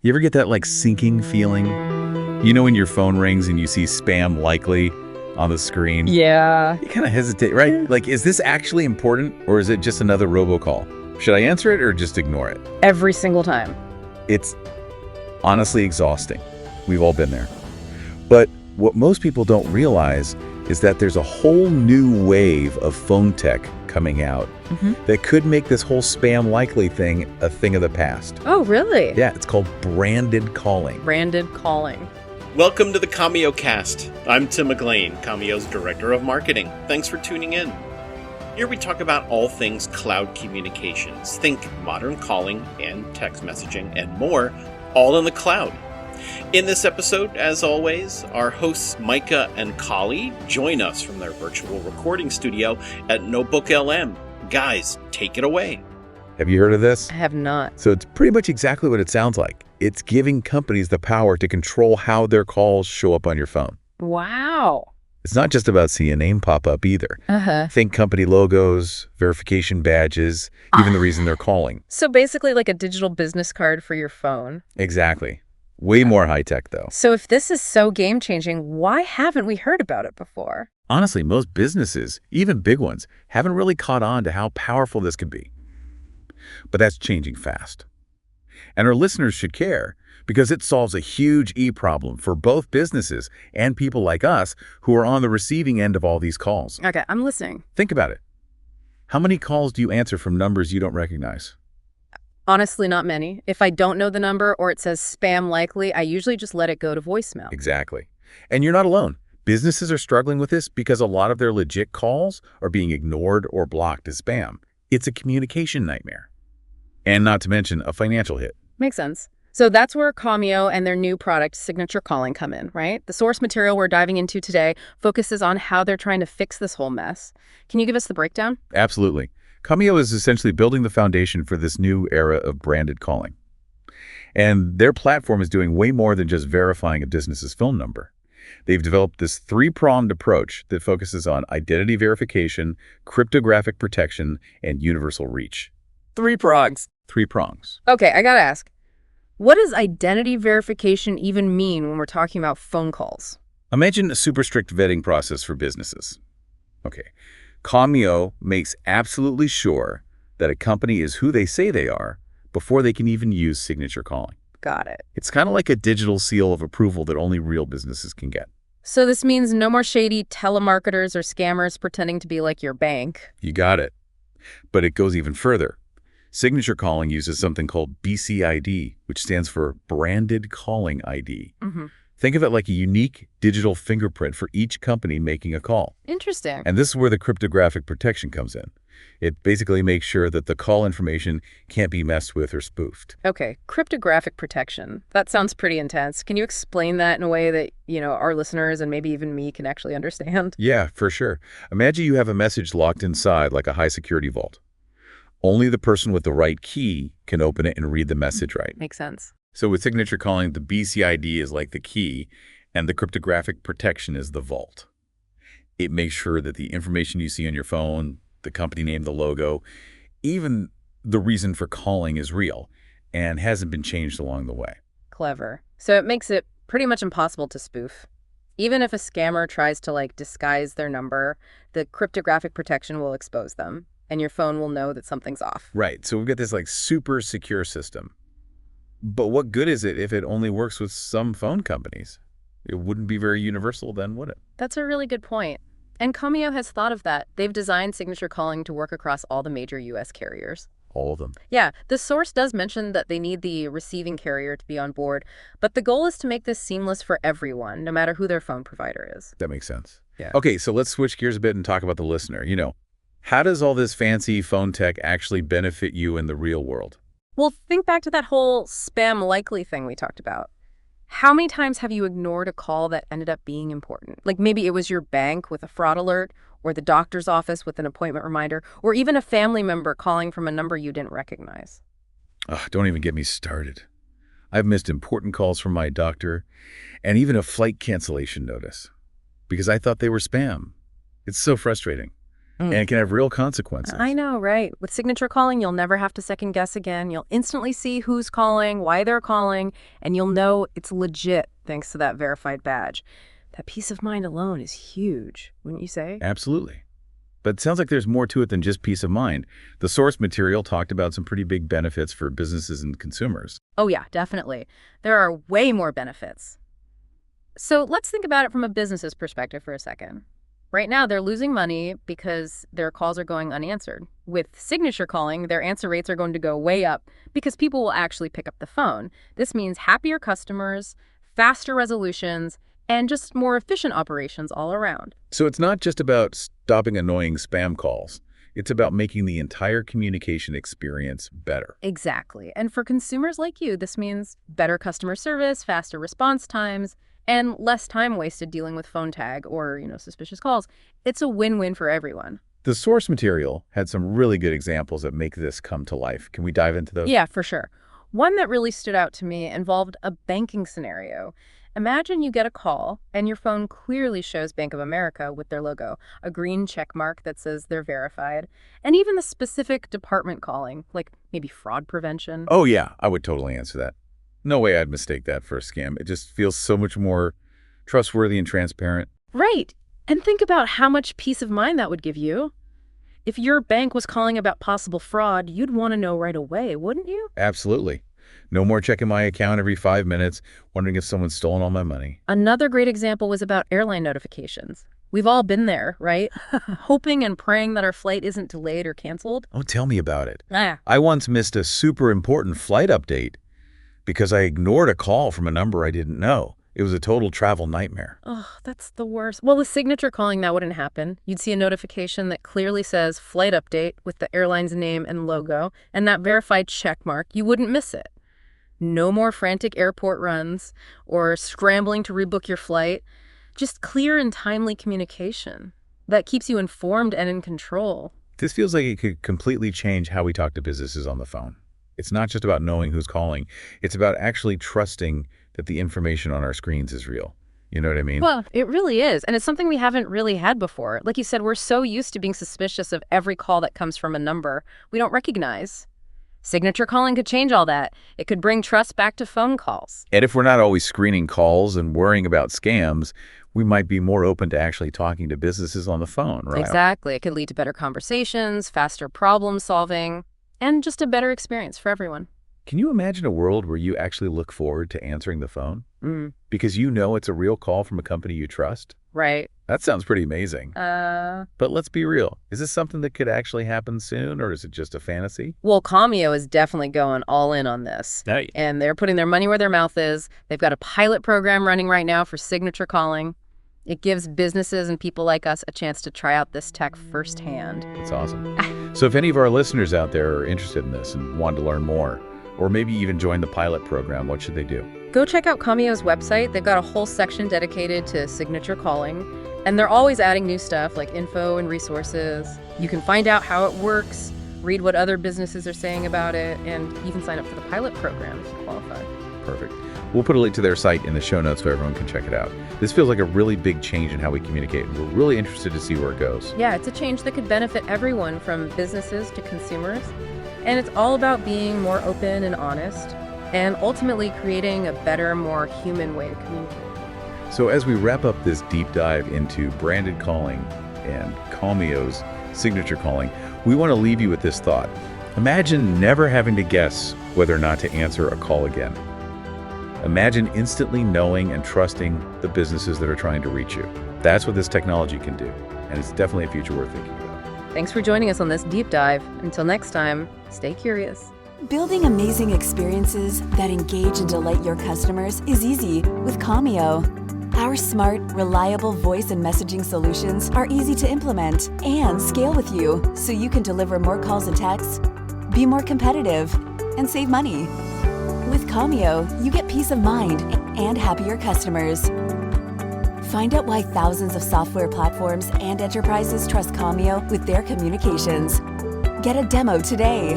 You ever get that like sinking feeling? You know when your phone rings and you see spam likely on the screen? Yeah. You kind of hesitate, right? Like, is this actually important or is it just another robocall? Should I answer it or just ignore it? Every single time. It's honestly exhausting. We've all been there. But what most people don't realize is that there's a whole new wave of phone tech coming out that could make this whole spam likely thing a thing of the past. Oh, really? Yeah, it's called branded calling. Branded calling. Welcome to the Commio cast. I'm Tim McLean, Commio's Director of Marketing. Thanks for tuning in. Here we talk about all things cloud communications. Think modern calling and text messaging and more, all in the cloud. In this episode, as always, our hosts Micah and Kali join us from their virtual recording studio at Notebook LM. Guys, take it away. Have you heard of this? I have not. So it's pretty much exactly what it sounds like. It's giving companies the power to control how their calls show up on your phone. Wow. It's not just about seeing a name pop up either. Uh-huh. Think company logos, verification badges, even the reason they're calling. So basically like a digital business card for your phone. Exactly. Way more high-tech, though. So if this is so game-changing, why haven't we heard about it before? Honestly, most businesses, even big ones, haven't really caught on to how powerful this could be. But that's changing fast. And our listeners should care because it solves a huge e-problem for both businesses and people like us who are on the receiving end of all these calls. Okay, I'm listening. Think about it. How many calls do you answer from numbers you don't recognize? Honestly, not many. If I don't know the number or it says spam likely, I usually just let it go to voicemail. Exactly. And you're not alone. Businesses are struggling with this because a lot of their legit calls are being ignored or blocked as spam. It's a communication nightmare. And not to mention a financial hit. Makes sense. So that's where Commio and their new product, Signature Calling, come in, right? The source material we're diving into today focuses on how they're trying to fix this whole mess. Can you give us the breakdown? Absolutely. Commio is essentially building the foundation for this new era of branded calling. And their platform is doing way more than just verifying a business's phone number. They've developed this three-pronged approach that focuses on identity verification, cryptographic protection, and universal reach. Three prongs. Three prongs. Okay, I gotta ask. What does identity verification even mean when we're talking about phone calls? Imagine a super strict vetting process for businesses. Okay. Commio makes absolutely sure that a company is who they say they are before they can even use signature calling. Got it. It's kind of like a digital seal of approval that only real businesses can get. So this means no more shady telemarketers or scammers pretending to be like your bank. You got it. But it goes even further. Signature calling uses something called BCID, which stands for Branded Calling ID. Think of it like a unique digital fingerprint for each company making a call. Interesting. And this is where the cryptographic protection comes in. It basically makes sure that the call information can't be messed with or spoofed. Okay, cryptographic protection. That sounds pretty intense. Can you explain that in a way that, our listeners and maybe even me can actually understand? Yeah, for sure. Imagine you have a message locked inside like a high security vault. Only the person with the right key can open it and read the message right. Makes sense. So with signature calling, the BCID is like the key, and the cryptographic protection is the vault. It makes sure that the information you see on your phone, the company name, the logo, even the reason for calling is real and hasn't been changed along the way. Clever. So it makes it pretty much impossible to spoof. Even if a scammer tries to disguise their number, the cryptographic protection will expose them, and your phone will know that something's off. Right. So we've got this super secure system. But what good is it if it only works with some phone companies? It wouldn't be very universal then, would it? That's a really good point. And Commio has thought of that. They've designed signature calling to work across all the major U.S. carriers. All of them. Yeah, the source does mention that they need the receiving carrier to be on board, but the goal is to make this seamless for everyone, no matter who their phone provider is. That makes sense. Yeah. Okay, so let's switch gears a bit and talk about the listener. How does all this fancy phone tech actually benefit you in the real world? Well, think back to that whole spam likely thing we talked about. How many times have you ignored a call that ended up being important? Like maybe it was your bank with a fraud alert, or the doctor's office with an appointment reminder, or even a family member calling from a number you didn't recognize. Oh, don't even get me started. I've missed important calls from my doctor and even a flight cancellation notice because I thought they were spam. It's so frustrating. And it can have real consequences. I know, right? With signature calling, you'll never have to second guess again. You'll instantly see who's calling, why they're calling, and you'll know it's legit thanks to that verified badge. That peace of mind alone is huge, wouldn't you say? Absolutely. But it sounds like there's more to it than just peace of mind. The source material talked about some pretty big benefits for businesses and consumers. Oh yeah, definitely. There are way more benefits. So let's think about it from a business's perspective for a second. Right now, they're losing money because their calls are going unanswered. With signature calling, their answer rates are going to go way up because people will actually pick up the phone. This means happier customers, faster resolutions, and just more efficient operations all around. So it's not just about stopping annoying spam calls. It's about making the entire communication experience better. Exactly. And for consumers like you, this means better customer service, faster response times, and less time wasted dealing with phone tag or, suspicious calls. It's a win-win for everyone. The source material had some really good examples that make this come to life. Can we dive into those? Yeah, for sure. One that really stood out to me involved a banking scenario. Imagine you get a call and your phone clearly shows Bank of America with their logo, a green check mark that says they're verified, and even the specific department calling, like maybe fraud prevention. Oh, yeah, I would totally answer that. No way I'd mistake that for a scam. It just feels so much more trustworthy and transparent. Right. And think about how much peace of mind that would give you. If your bank was calling about possible fraud, you'd want to know right away, wouldn't you? Absolutely. No more checking my account every 5 minutes, wondering if someone's stolen all my money. Another great example was about airline notifications. We've all been there, right? Hoping and praying that our flight isn't delayed or canceled. Oh, tell me about it. Ah. I once missed a super important flight update because I ignored a call from a number I didn't know. It was a total travel nightmare. Oh, that's the worst. Well, with signature calling, that wouldn't happen. You'd see a notification that clearly says flight update with the airline's name and logo and that verified check mark. You wouldn't miss it. No more frantic airport runs or scrambling to rebook your flight. Just clear and timely communication that keeps you informed and in control. This feels like it could completely change how we talk to businesses on the phone. It's not just about knowing who's calling. It's about actually trusting that the information on our screens is real. You know what I mean? Well, it really is. And it's something we haven't really had before. Like you said, we're so used to being suspicious of every call that comes from a number we don't recognize. Signature calling could change all that. It could bring trust back to phone calls. And if we're not always screening calls and worrying about scams, we might be more open to actually talking to businesses on the phone, right? Exactly. It could lead to better conversations, faster problem solving, and just a better experience for everyone. Can you imagine a world where you actually look forward to answering the phone? Because you know it's a real call from a company you trust? Right. That sounds pretty amazing. But let's be real. Is this something that could actually happen soon, or is it just a fantasy? Well, Commio is definitely going all in on this. Hey. And they're putting their money where their mouth is. They've got a pilot program running right now for signature calling. It gives businesses and people like us a chance to try out this tech firsthand. That's awesome. So if any of our listeners out there are interested in this and want to learn more, or maybe even join the pilot program, what should they do? Go check out Commio's website. They've got a whole section dedicated to signature calling. And they're always adding new stuff like info and resources. You can find out how it works, read what other businesses are saying about it, and even sign up for the pilot program if you qualify. Perfect. We'll put a link to their site in the show notes so everyone can check it out. This feels like a really big change in how we communicate, and we're really interested to see where it goes. Yeah, it's a change that could benefit everyone from businesses to consumers. And it's all about being more open and honest, and ultimately creating a better, more human way to communicate. So as we wrap up this deep dive into branded calling and Commio's signature calling, we want to leave you with this thought. Imagine never having to guess whether or not to answer a call again. Imagine instantly knowing and trusting the businesses that are trying to reach you. That's what this technology can do, and it's definitely a future worth thinking about. Thanks for joining us on this deep dive. Until next time, stay curious. Building amazing experiences that engage and delight your customers is easy with Commio. Our smart, reliable voice and messaging solutions are easy to implement and scale with you so you can deliver more calls and texts, be more competitive, and save money. With Commio, you get peace of mind and happier customers. Find out why thousands of software platforms and enterprises trust Commio with their communications. Get a demo today.